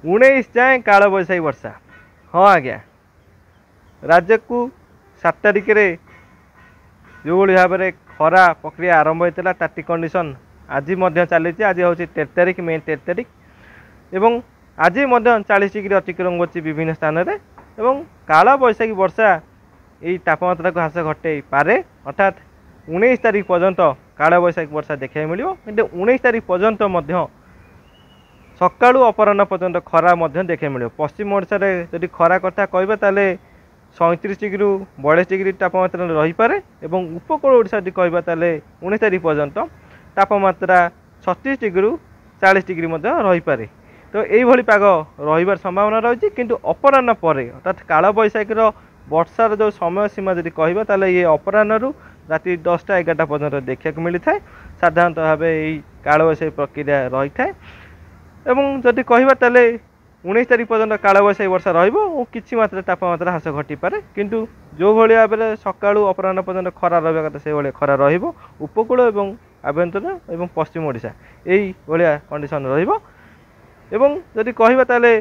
19 जाए काल बैशाखी वर्षा। हाँ आज्ञा राज्य को 7 तारिख में जो भाव में खरा प्रक्रिया आरंभ होता ताटी कंडीशन आज चली। आज हूँ 13 तारिख मे 13 तारिख एवं आज 40 डिग्री अतिक्रम कर विभिन्न स्थान में एवं काल बैशाखी वर्षा यही तापमात्रा को ह्रास घटे पारे अर्थात 19 तारिख पर्यंत काल बैशाखी वर्षा देखा मिले कि 19 तारिख पर्यंत सकाळु अपराह्न पर्यंत खरा देखा मिले। पश्चिम ओडिशा रे जदि खरा कथा कहबा ताले 37 डिग्री 42 डिग्री तापमात्रा रही पारे एवं उपकूल ओडिशा जदि कहबा ताले 19 तारिख पर्यंत तापमात्रा 36 डिग्री 40 डिग्री रही पारे। तो यही पाग रही संभावना रही किंतु अपराह्न पर अर्थात काल बैशाखी वर्षार जो समय सीमा जदि कहबा ताले ये अपराह्न राति 10टा 11टा पर्यंत देखा मिली था। साधारणतः भाव यही काल बैशाखी प्रक्रिया रही था एवं जदि कहबा ताले 19 तारिख पर्यंत काल बैशाखी वर्षा रहिबो और किछि मात्रा तापमात्रा ह्रास घटी पारे किंतु जो भली भाव में सकाळु अपराह्न पर्यंत खरा रहिबा कथा से भली खरा रहिबो। उपकूल एवं आभ्यंतर एवं पश्चिम ओडिशा यही भलिया कंडीशन रहिबो। एवं जदि कहबा ताले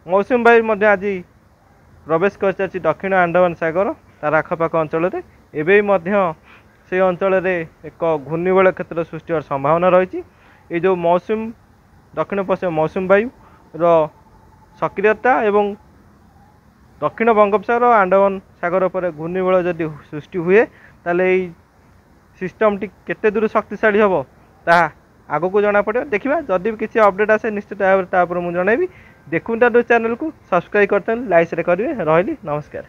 मौसुमी वायु मध्य आज प्रवेश कर चलछि दक्षिण अंडमान सागर तार आखपाख अंचल एवं से अंचल एक घूर्णिबल क्षेत्र सृष्टि होवार संभावना रही। ये जो मौसुम दक्षिण पश्चिम मौसुमी वायु सक्रियता एवं दक्षिण बंगोपसागर और अंडमान सागर पर घूर्णिबल जदि सृष्टि हुए ताले सिस्टम टी केते दूर शक्तिशाली हम ता आगो को जना पड़े। देखा जदि भी किसी अपडेट आसे निश्चित भाव में मुझे जनइबी। देखूँ चैनल को सब्सक्राइब करते लाइक करेंगे। रही नमस्कार।